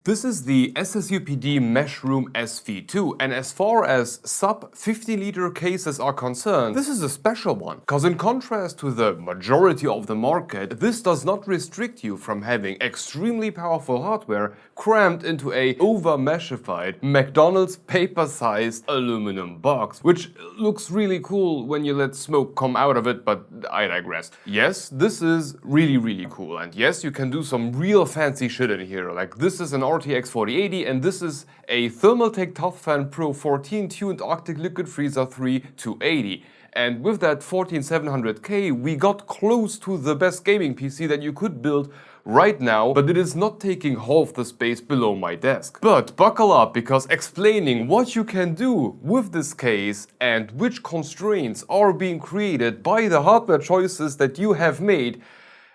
This is the SSUPD Meshroom SV2, and as far as sub 50-liter cases are concerned, this is a special one, because in contrast to the majority of the market, this does not restrict you from having extremely powerful hardware crammed into a over-meshified McDonald's paper-sized aluminum box, which looks really cool when you let smoke come out of it, but I digress. Yes, this is really cool, and yes, you can do some real fancy shit in here, like this is an RTX 4080 and this is a Thermaltake Toughfan Pro 14 tuned Arctic Liquid Freezer 3 280. And with that 14700K, we got close to the best gaming PC that you could build right now, but it is not taking half the space below my desk. But buckle up, because explaining what you can do with this case and which constraints are being created by the hardware choices that you have made,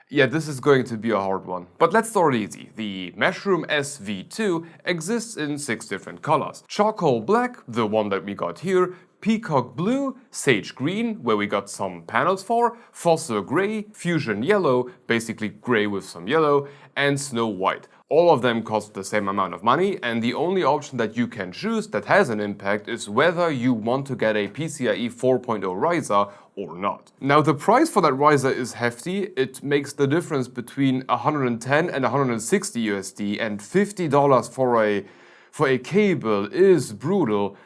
yeah, this is going to be a hard one. But let's start easy. The Meshroom SV2 exists in 6 different colors. Charcoal black, the one that we got here, peacock blue, sage green, where we got some panels for, fossil gray, fusion yellow, basically gray with some yellow, and snow white. All of them cost the same amount of money, and the only option that you can choose that has an impact is whether you want to get a PCIe 4.0 riser or not. Now, the price for that riser is hefty. It makes the difference between 110 and 160 USD, and $50 for a cable is brutal.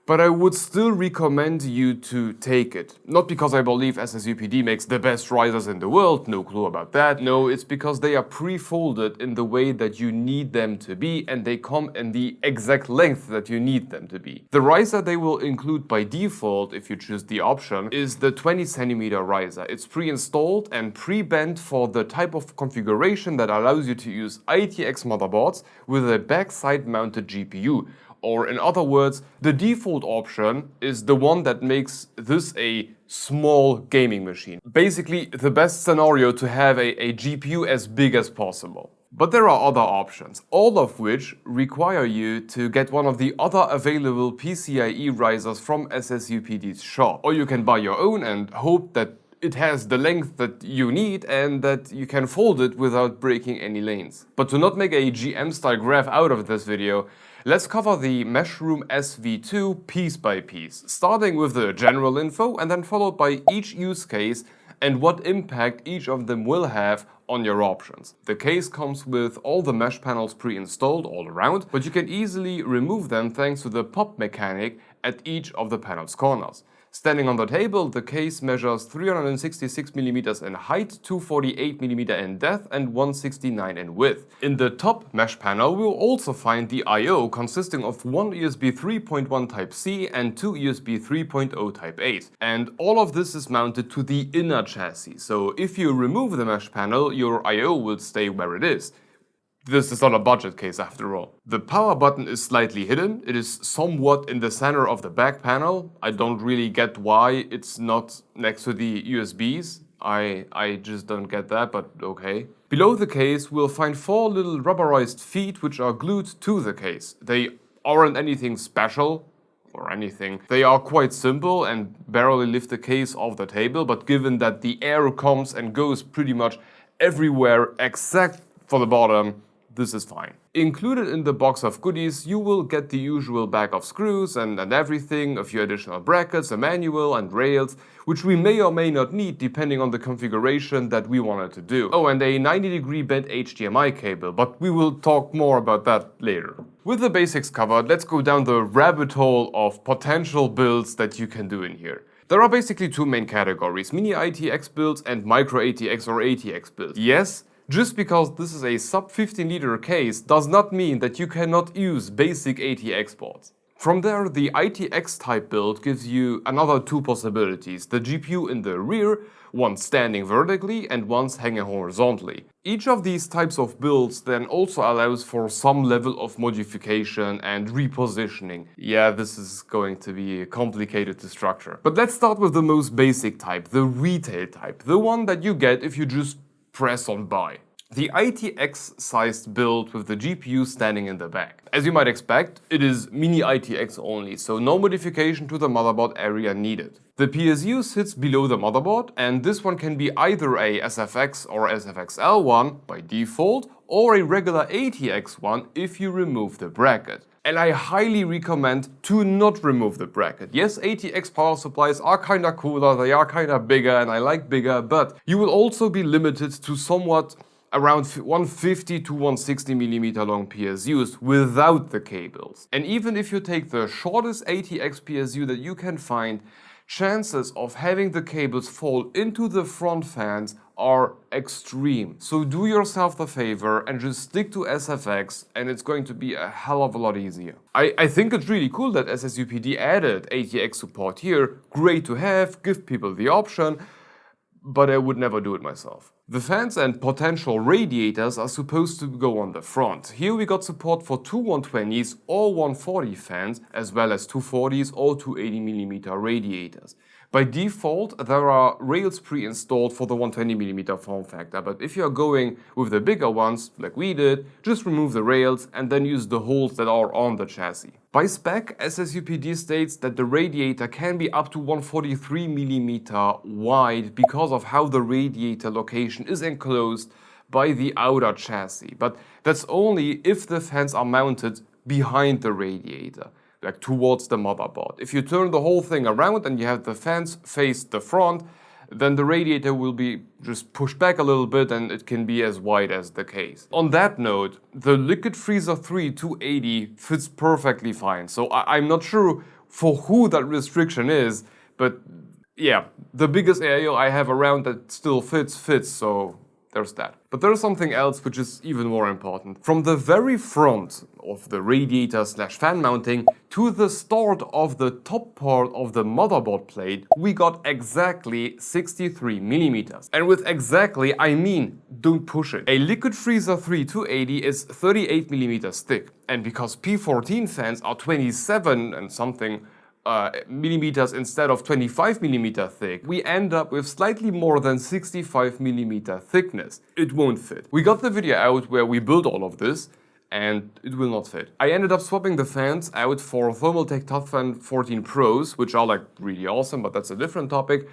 But I would still recommend you to take it. Not because I believe SSUPD makes the best risers in the world, no clue about that. No, it's because they are pre-folded in the way that you need them to be, and they come in the exact length that you need them to be. The riser they will include by default, if you choose the option, is the 20cm riser. It's pre-installed and pre-bent for the type of configuration that allows you to use ATX motherboards with a backside mounted GPU. Or in other words, the default option is the one that makes this a small gaming machine. Basically, the best scenario to have a GPU as big as possible. But there are other options, all of which require you to get one of the other available PCIe risers from SSUPD's shop. Or you can buy your own and hope that it has the length that you need and that you can fold it without breaking any lanes. But to not make a GM-style graph out of this video, let's cover the Meshroom SV2 piece by piece, starting with the general info and then followed by each use case and what impact each of them will have on your options. The case comes with all the mesh panels pre-installed all around, but you can easily remove them thanks to the pop mechanic at each of the panel's corners. Standing on the table, the case measures 366mm in height, 248mm in depth and 169 in width. In the top mesh panel, we'll also find the I/O consisting of one USB 3.1 Type-C and two USB 3.0 Type-A's. And all of this is mounted to the inner chassis, so if you remove the mesh panel, your I/O will stay where it is. This is not a budget case after all. The power button is slightly hidden. It is somewhat in the center of the back panel. I don't really get why it's not next to the USBs. I just don't get that, but okay. Below the case, we'll find 4 little rubberized feet which are glued to the case. They aren't anything special or anything. They are quite simple and barely lift the case off the table, but given that the air comes and goes pretty much everywhere except for the bottom, this is fine. Included in the box of goodies, you will get the usual bag of screws and everything, a few additional brackets, a manual and rails, which we may or may not need depending on the configuration that we wanted to do. Oh, and a 90-degree bent HDMI cable, but we will talk more about that later. With the basics covered, let's go down the rabbit hole of potential builds that you can do in here. There are basically 2 main categories, Mini-ITX builds and MicroATX or ATX builds. Yes, just because this is a sub 15-liter case does not mean that you cannot use basic ATX boards. From there, the ITX type build gives you another 2 possibilities, the GPU in the rear, one standing vertically and one hanging horizontally. Each of these types of builds then also allows for some level of modification and repositioning. Yeah, this is going to be complicated to structure. But let's start with the most basic type, the retail type, the one that you get if you just press on buy. the ITX-sized build with the GPU standing in the back. As you might expect, it is Mini-ITX only, so no modification to the motherboard area needed. The PSU sits below the motherboard, and this one can be either a SFX or SFXL one by default, or a regular ATX one if you remove the bracket. And I highly recommend to not remove the bracket. Yes, ATX power supplies are kinda cooler, they are kinda bigger, and I like bigger, but you will also be limited to somewhat around 150 to 160mm long PSUs without the cables. And even if you take the shortest ATX PSU that you can find, chances of having the cables fall into the front fans are extreme. So do yourself the favor and just stick to SFX, and it's going to be a hell of a lot easier. I think it's really cool that SSUPD added ATX support here. Great to have, give people the option, but I would never do it myself. The fans and potential radiators are supposed to go on the front. Here we got support for two 120s or 140 fans, as well as 240s or 280mm radiators. By default, there are rails pre-installed for the 120mm form factor, but if you are going with the bigger ones, like we did, just remove the rails and then use the holes that are on the chassis. By spec, SSUPD states that the radiator can be up to 143mm wide because of how the radiator location is enclosed by the outer chassis, but that's only if the fans are mounted behind the radiator, like towards the motherboard. If you turn the whole thing around and you have the fans face the front, then the radiator will be just pushed back a little bit and it can be as wide as the case. On that note, the Liquid Freezer 3 280 fits perfectly fine, so I'm not sure for who that restriction is, but yeah, the biggest AIO I have around that still fits, so there's that. But there's something else which is even more important. From the very front of the radiator / fan mounting to the start of the top part of the motherboard plate, we got exactly 63mm. And with exactly, I mean, don't push it. A Liquid Freezer 3 280 is 38mm thick. And because P14 fans are 27 and something millimeters instead of 25mm thick, we end up with slightly more than 65mm thickness. It won't fit. We got the video out where we built all of this, and it will not fit. I ended up swapping the fans out for Thermaltake ToughFan 14 Pros, which are like really awesome, but that's a different topic.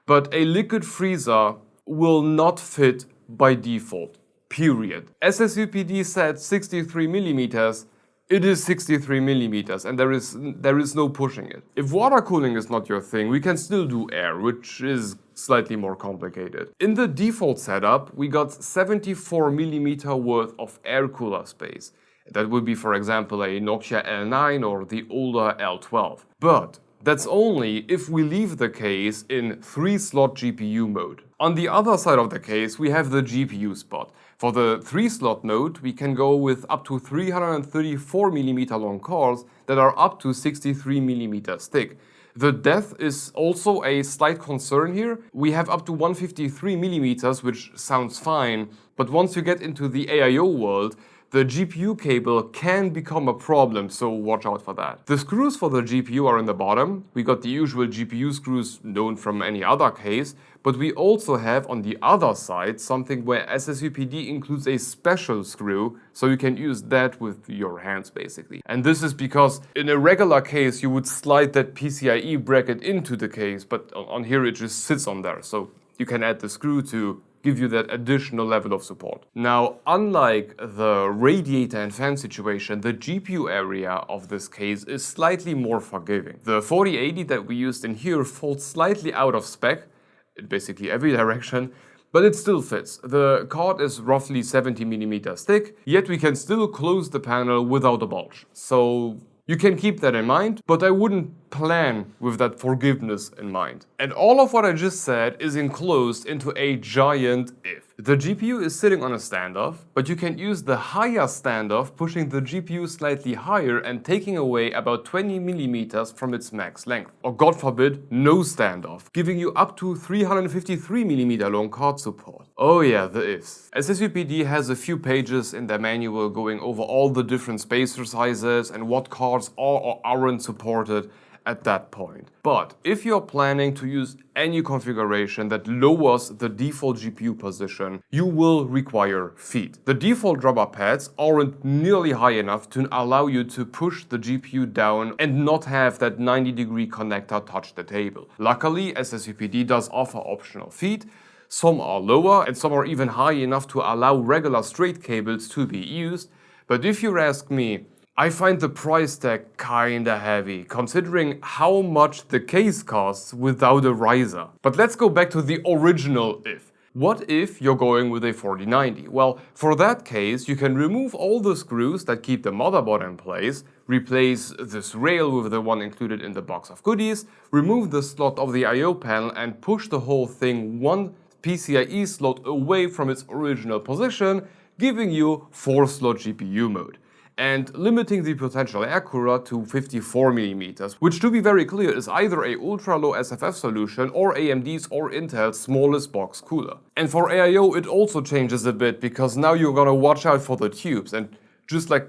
But a liquid freezer will not fit by default, period. SSUPD said 63mm, it is 63mm, and there is no pushing it. If water cooling is not your thing, we can still do air, which is slightly more complicated. In the default setup, we got 74mm worth of air cooler space. That would be, for example, a Nokia L9 or the older L12. But that's only if we leave the case in 3-slot GPU mode. On the other side of the case, we have the GPU spot. For the 3-slot mode, we can go with up to 334mm long cores that are up to 63mm thick. The depth is also a slight concern here. We have up to 153mm, which sounds fine, but once you get into the AIO world, the GPU cable can become a problem, so watch out for that. The screws for the GPU are in the bottom. We got the usual GPU screws known from any other case, but we also have on the other side something where SSUPD includes a special screw, so you can use that with your hands basically. And this is because in a regular case you would slide that PCIe bracket into the case, but on here it just sits on there, so you can add the screw to give you that additional level of support. Now, unlike the radiator and fan situation, the GPU area of this case is slightly more forgiving. The 4080 that we used in here falls slightly out of spec, in basically every direction, but it still fits. The card is roughly 70mm thick, yet we can still close the panel without a bulge. So you can keep that in mind, but I wouldn't plan with that forgiveness in mind. And all of what I just said is enclosed into a giant if. The GPU is sitting on a standoff, but you can use the higher standoff, pushing the GPU slightly higher and taking away about 20mm from its max length. Or God forbid, no standoff, giving you up to 353mm long card support. Oh yeah, the ifs. SSUPD has a few pages in their manual going over all the different spacer sizes and what cards are or aren't supported. at that point. But if you're planning to use any configuration that lowers the default GPU position, you will require feet. The default rubber pads aren't nearly high enough to allow you to push the GPU down and not have that 90-degree connector touch the table. Luckily, SSUPD does offer optional feet. Some are lower and some are even high enough to allow regular straight cables to be used. But if you ask me, I find the price tag kinda heavy, considering how much the case costs without a riser. But let's go back to the original if. What if you're going with a 4090? Well, for that case, you can remove all the screws that keep the motherboard in place, replace this rail with the one included in the box of goodies, remove the slot of the I/O panel and push the whole thing one PCIe slot away from its original position, giving you 4-slot GPU mode, and limiting the potential air cooler to 54mm, which, to be very clear, is either a ultra-low SFF solution or AMD's or Intel's smallest box cooler. And for AIO it also changes a bit, because now you're gonna watch out for the tubes, and just like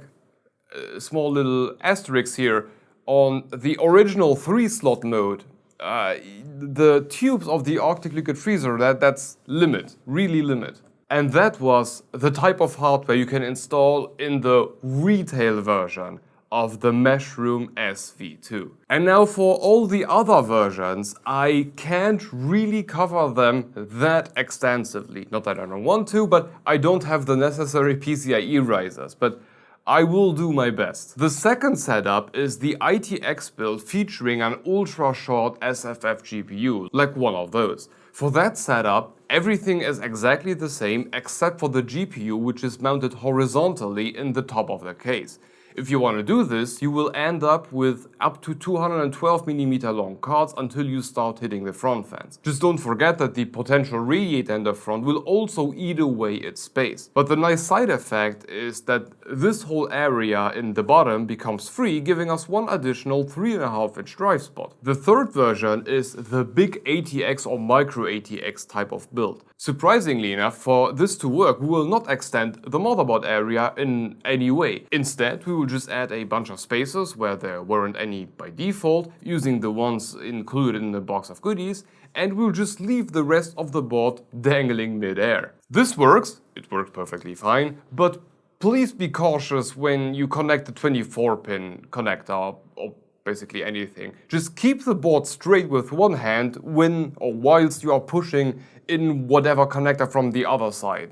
a small little asterisk here, on the original 3-slot mode, the tubes of the Arctic Liquid Freezer, that's limit, really limit. And that was the type of hardware you can install in the retail version of the Meshroom SV2. And now for all the other versions, I can't really cover them that extensively. Not that I don't want to, but I don't have the necessary PCIe risers. But I will do my best. The second setup is the ITX build featuring an ultra-short SFF GPU, like one of those. For that setup, everything is exactly the same except for the GPU, which is mounted horizontally in the top of the case. If you want to do this, you will end up with up to 212mm long cards until you start hitting the front fans. Just don't forget that the potential radiator in the front will also eat away its space. But the nice side effect is that this whole area in the bottom becomes free, giving us one additional 3.5-inch drive spot. The third version is the big ATX or MicroATX type of build. Surprisingly enough, for this to work, we will not extend the motherboard area in any way. Instead, we will just add a bunch of spaces where there weren't any by default, using the ones included in the box of goodies, and we'll just leave the rest of the board dangling mid-air. This works, it works perfectly fine, but please be cautious when you connect the 24-pin connector or basically anything. Just keep the board straight with one hand when or whilst you are pushing in whatever connector from the other side.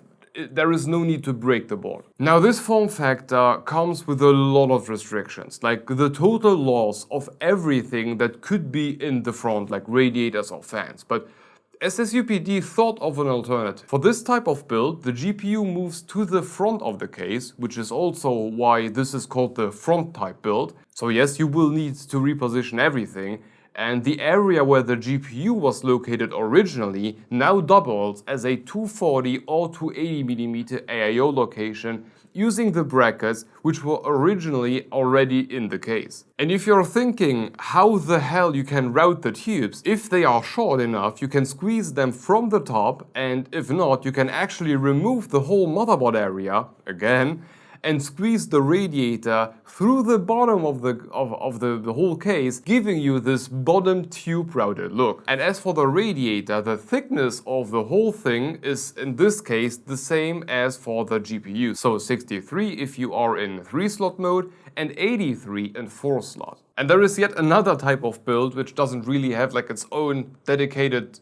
There is no need to break the board. Now, this form factor comes with a lot of restrictions, like the total loss of everything that could be in the front, like radiators or fans. But SSUPD thought of an alternative. For this type of build, the GPU moves to the front of the case, which is also why this is called the front type build. So yes, you will need to reposition everything, and the area where the GPU was located originally now doubles as a 240 or 280mm AIO location using the brackets which were originally already in the case. And if you're thinking how the hell you can route the tubes, if they are short enough you can squeeze them from the top, and if not you can actually remove the whole motherboard area, again, and squeeze the radiator through the bottom of the whole case, giving you this bottom tube routed look. And as for the radiator, the thickness of the whole thing is in this case the same as for the GPU. So 63 if you are in 3-slot mode and 83 in 4-slot. And there is yet another type of build which doesn't really have like its own dedicated,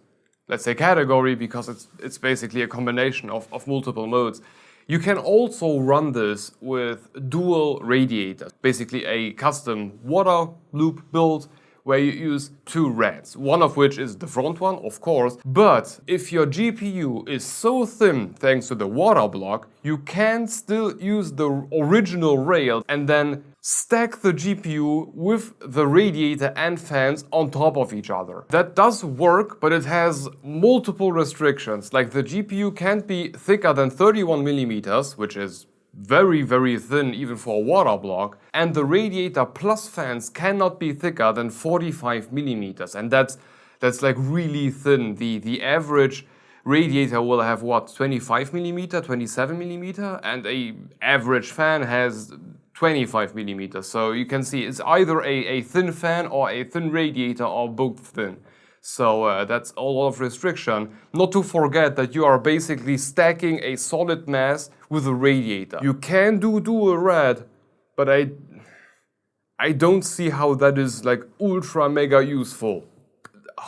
let's say, category, because it's basically a combination of multiple modes. You can also run this with dual radiators, basically a custom water loop build where you use 2 rads, one of which is the front one, of course, but if your GPU is so thin thanks to the water block, you can still use the original rail and then stack the GPU with the radiator and fans on top of each other. That does work, but it has multiple restrictions, like the GPU can't be thicker than 31mm, which is very, very thin even for a water block, and the radiator plus fans cannot be thicker than 45mm, and that's like really thin. The average radiator will have what, 25mm, 27mm, and a average fan has 25 millimeters. So you can see it's either a thin fan or a thin radiator or both thin. So that's a lot of restriction. Not to forget that you are basically stacking a solid mass with a radiator. You can do dual red, but I don't see how that is like ultra mega useful.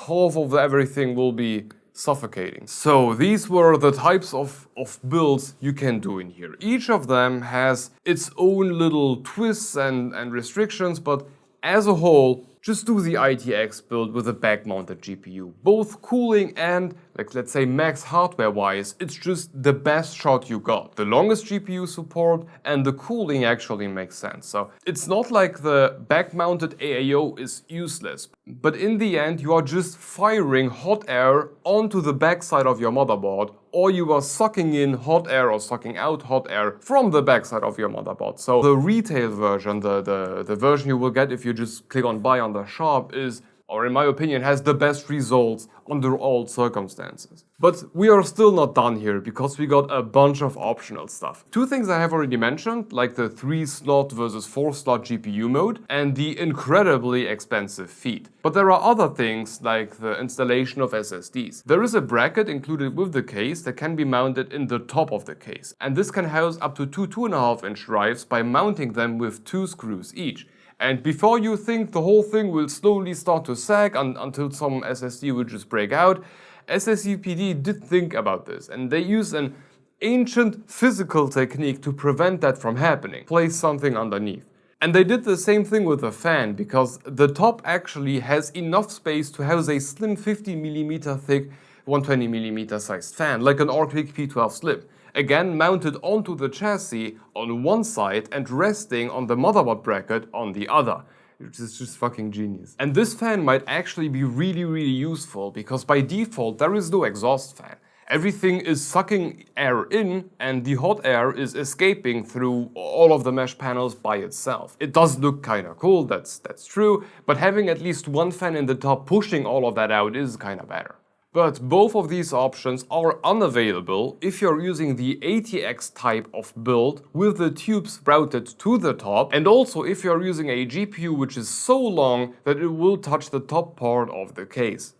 Half of everything will be suffocating. So these were the types of builds you can do in here. Each of them has its own little twists and restrictions, but as a whole, just do the ITX build with a back-mounted GPU. Both cooling and, like, let's say max hardware-wise, it's just the best shot you got. The longest GPU support and the cooling actually makes sense. So it's not like the back-mounted AIO is useless, but in the end you are just firing hot air onto the backside of your motherboard, or you are sucking in hot air or sucking out hot air from the backside of your motherboard. So the retail version, the version you will get if you just click on buy on the shop is, or in my opinion, has the best results under all circumstances. But we are still not done here because we got a bunch of optional stuff. Two things I have already mentioned, like the 3-slot versus 4-slot GPU mode and the incredibly expensive feed. But there are other things like the installation of SSDs. There is a bracket included with the case that can be mounted in the top of the case. And this can house up to two 2.5-inch drives by mounting them with 2 screws each. And before you think the whole thing will slowly start to sag until some SSD will just break out, SSUPD did think about this, and they used an ancient physical technique to prevent that from happening. Place something underneath. And they did the same thing with the fan, because the top actually has enough space to house a slim 50mm thick 120mm sized fan, like an Orclick P12 Slim. Again mounted onto the chassis on one side and resting on the motherboard bracket on the other. Which is just fucking genius. And this fan might actually be really useful, because by default there is no exhaust fan. Everything is sucking air in and the hot air is escaping through all of the mesh panels by itself. It does look kinda cool, that's true, but having at least one fan in the top pushing all of that out is kinda better. But both of these options are unavailable if you're using the ATX type of build with the tubes routed to the top, and also if you're using a GPU which is so long that it will touch the top part of the case.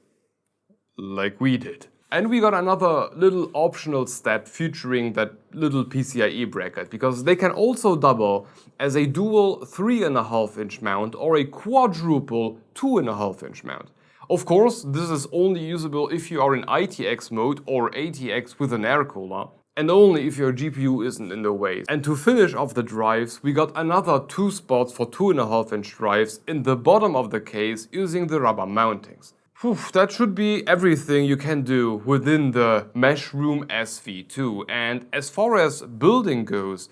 Like we did. And we got another little optional step featuring that little PCIe bracket, because they can also double as a dual 3.5-inch mount or a quadruple 2.5-inch mount. Of course, this is only usable if you are in ITX mode or ATX with an air cooler, and only if your GPU isn't in the way. And to finish off the drives, we got another 2 spots for 2.5-inch drives in the bottom of the case using the rubber mountings. Whew, that should be everything you can do within the Meshroom SV2, and as far as building goes,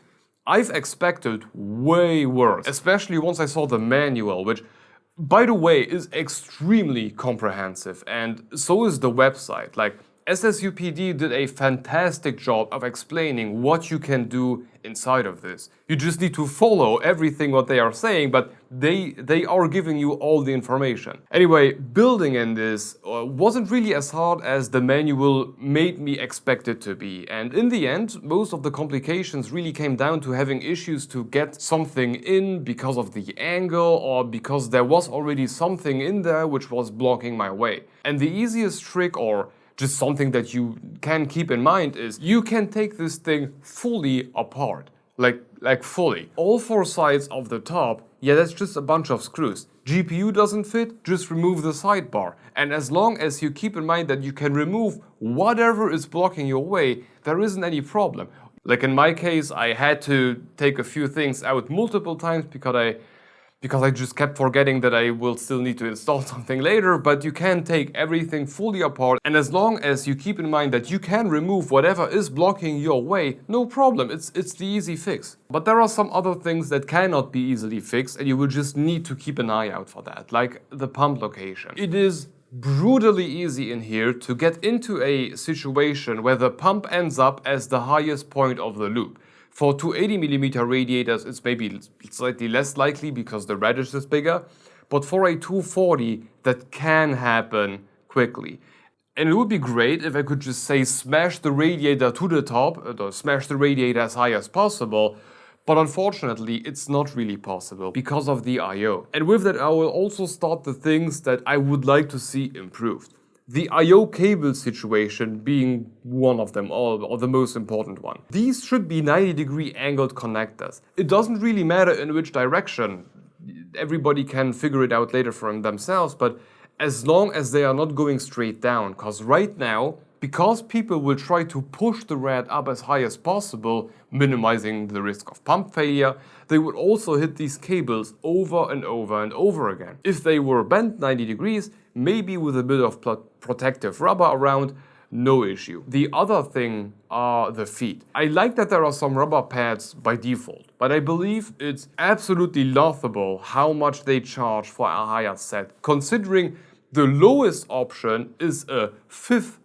I've expected way worse, especially once I saw the manual, which, by the way, is extremely comprehensive, and so is the website. Like, SSUPD did a fantastic job of explaining what you can do inside of this. You just need to follow everything what they are saying, but they are giving you all the information. Anyway, building in this wasn't really as hard as the manual made me expect it to be, and in the end, most of the complications really came down to having issues to get something in because of the angle or because there was already something in there which was blocking my way. And the easiest trick, or just something that you can keep in mind, is you can take this thing fully apart. Like fully. All 4 sides of the top, yeah, that's just a bunch of screws. GPU doesn't fit, just remove the sidebar. And as long as you keep in mind that you can remove whatever is blocking your way, there isn't any problem. Like in my case, I had to take a few things out multiple times because I just kept forgetting that I will still need to install something later, but you can take everything fully apart, and as long as you keep in mind that you can remove whatever is blocking your way, no problem, it's the easy fix. But there are some other things that cannot be easily fixed, and you will just need to keep an eye out for that, like the pump location. It is brutally easy in here to get into a situation where the pump ends up as the highest point of the loop. For 280mm radiators, it's maybe slightly less likely because the radius is bigger, but for a 240, that can happen quickly. And it would be great if I could just say smash the radiator to the top, or smash the radiator as high as possible, But unfortunately, it's not really possible because of the I/O. And with that, I will also start the things that I would like to see improved. The I/O cable situation being one of them, or the most important one. These should be 90-degree angled connectors. It doesn't really matter in which direction. Everybody can figure it out later for themselves, but as long as they are not going straight down, because right now, because people will try to push the rad up as high as possible, minimizing the risk of pump failure, they would also hit these cables over and over and over again. If they were bent 90 degrees, maybe with a bit of protective rubber around, no issue. The other thing are the feet. I like that there are some rubber pads by default, but I believe it's absolutely laughable how much they charge for a higher set, considering the lowest option is a fifth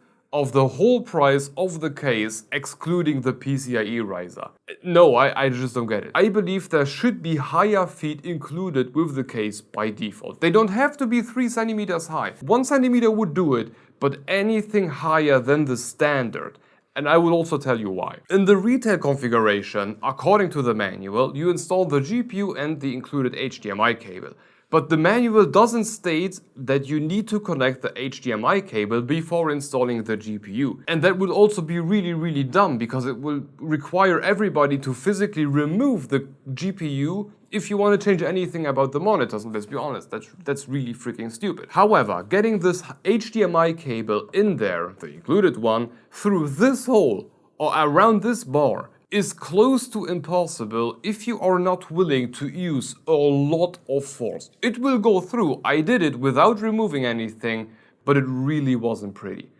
of the whole price of the case, excluding the PCIe riser. No, I just don't get it. I believe there should be higher feet included with the case by default. They don't have to be 3 centimeters high. 1 centimeter would do it, but anything higher than the standard. And I will also tell you why. In the retail configuration, according to the manual, you install the GPU and the included HDMI cable. But the manual doesn't state that you need to connect the HDMI cable before installing the GPU. And that would also be really dumb, because it will require everybody to physically remove the GPU if you want to change anything about the monitors. And let's be honest, that's really freaking stupid. However, getting this HDMI cable in there, the included one, through this hole or around this bar is close to impossible if you are not willing to use a lot of force. It will go through. I did it without removing anything, but it really wasn't pretty.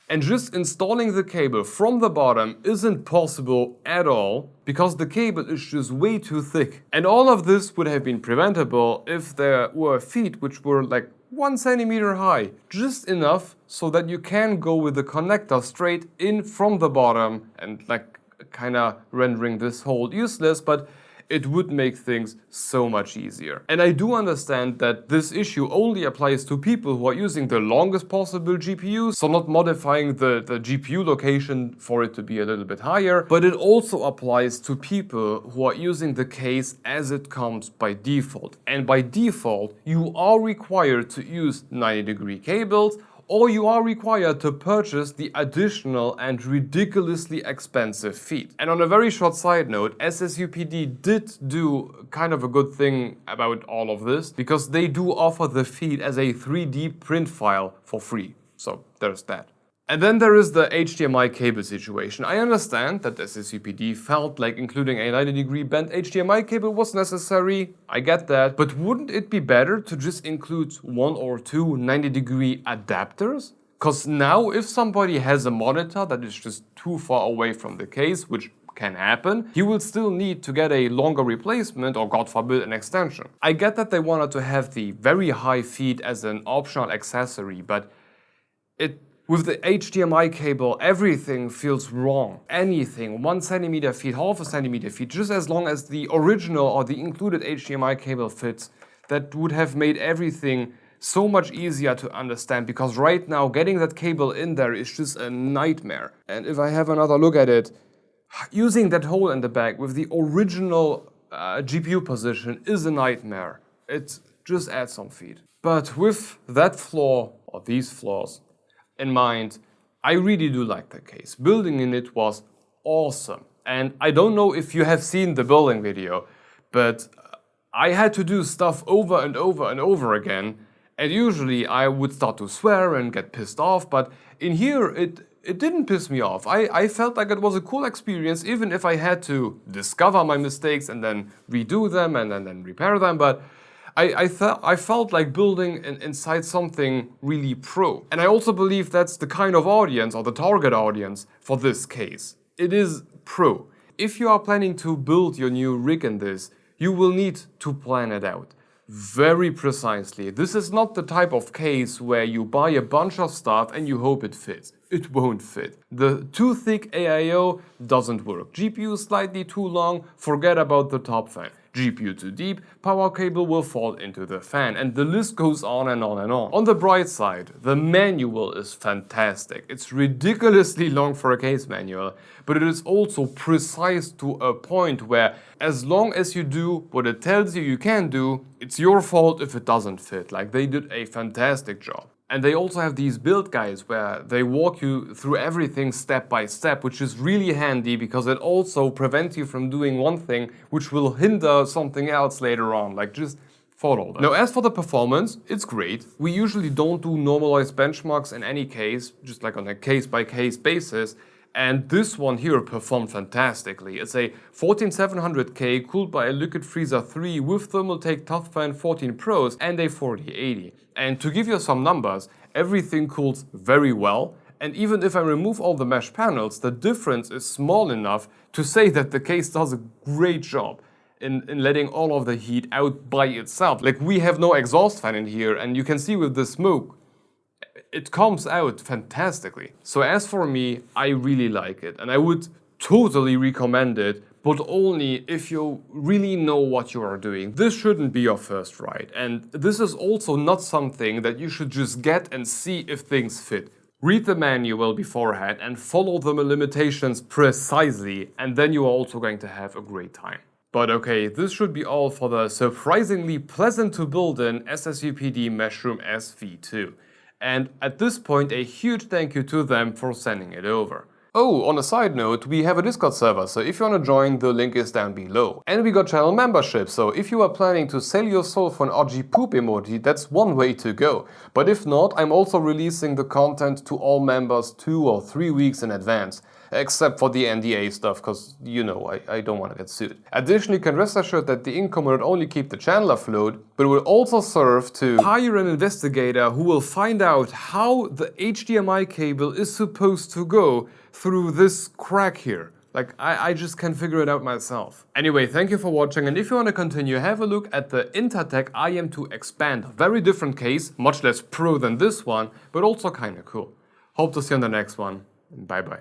And just installing the cable from the bottom isn't possible at all, because the cable is just way too thick. And all of this would have been preventable if there were feet which were like 1 centimeter high, just enough so that you can go with the connector straight in from the bottom and like kind of rendering this hole useless, but it would make things so much easier. And I do understand that this issue only applies to people who are using the longest possible GPU, so not modifying the GPU location for it to be a little bit higher, but it also applies to people who are using the case as it comes by default. And by default, you are required to use 90-degree cables, or you are required to purchase the additional and ridiculously expensive feet. And on a very short side note, SSUPD did do kind of a good thing about all of this, because they do offer the feet as a 3D print file for free. So there's that. And then there is the HDMI cable situation. I understand that SSUPD felt like including a 90-degree bent HDMI cable was necessary, I get that, but wouldn't it be better to just include 1 or 2 90-degree adapters? Because now if somebody has a monitor that is just too far away from the case, which can happen, he will still need to get a longer replacement or, God forbid, an extension. I get that they wanted to have the very high feet as an optional accessory, but with the HDMI cable, everything feels wrong. Anything, 1 centimeter feet, half a centimeter feet, just as long as the original or the included HDMI cable fits, that would have made everything so much easier to understand, because right now getting that cable in there is just a nightmare. And if I have another look at it, using that hole in the back with the original GPU position is a nightmare. It just adds some feet. But with that flaw, or these flaws, in mind, I really do like the case. Building in it was awesome. And I don't know if you have seen the building video, but I had to do stuff over and over and over again. And usually I would start to swear and get pissed off, but in here it didn't piss me off. I felt like it was a cool experience, even if I had to discover my mistakes and then redo them and then repair them. But I felt like building inside something really pro. And I also believe that's the kind of audience, or the target audience, for this case. It is pro. If you are planning to build your new rig in this, you will need to plan it out very precisely. This is not the type of case where you buy a bunch of stuff and you hope it fits. It won't fit. The too thick AIO doesn't work. GPU slightly too long, forget about the top fan. GPU too deep, power cable will fall into the fan, and the list goes on and on and on. On the bright side, the manual is fantastic. It's ridiculously long for a case manual, but it is also precise to a point where as long as you do what it tells you can do, it's your fault if it doesn't fit. Like, they did a fantastic job. And they also have these build guides where they walk you through everything step by step, which is really handy because it also prevents you from doing one thing which will hinder something else later on. Like, just follow them. Now, as for the performance, it's great. We usually don't do normalized benchmarks in any case, just like on a case-by-case basis. And this one here performed fantastically. It's a 14700K cooled by a Liquid Freezer 3 with Thermaltake Toughfan 14 Pros and a 4080. And to give you some numbers, everything cools very well. And even if I remove all the mesh panels, the difference is small enough to say that the case does a great job in letting all of the heat out by itself. Like, we have no exhaust fan in here, and you can see with the smoke, it comes out fantastically. So as for me, I really like it and I would totally recommend it, but only if you really know what you are doing. This shouldn't be your first ride, and this is also not something that you should just get and see if things fit. Read the manual beforehand and follow the limitations precisely, and then you are also going to have a great time. But okay, this should be all for the surprisingly pleasant to build in SSUPD Meshroom S V2. And at this point, a huge thank you to them for sending it over. Oh, on a side note, we have a Discord server, so if you want to join, the link is down below. And we got channel membership, so if you are planning to sell your soul for an RG poop emoji, that's one way to go. But if not, I'm also releasing the content to all members 2 or 3 weeks in advance. Except for the NDA stuff, because, you know, I don't want to get sued. Additionally, you can rest assured that the income will not only keep the channel afloat, but will also serve to hire an investigator who will find out how the HDMI cable is supposed to go through this crack here. Like, I just can't figure it out myself. Anyway, thank you for watching, and if you want to continue, have a look at the Intertek IM2 Expand. Very different case, much less pro than this one, but also kinda cool. Hope to see you on the next one, and bye bye.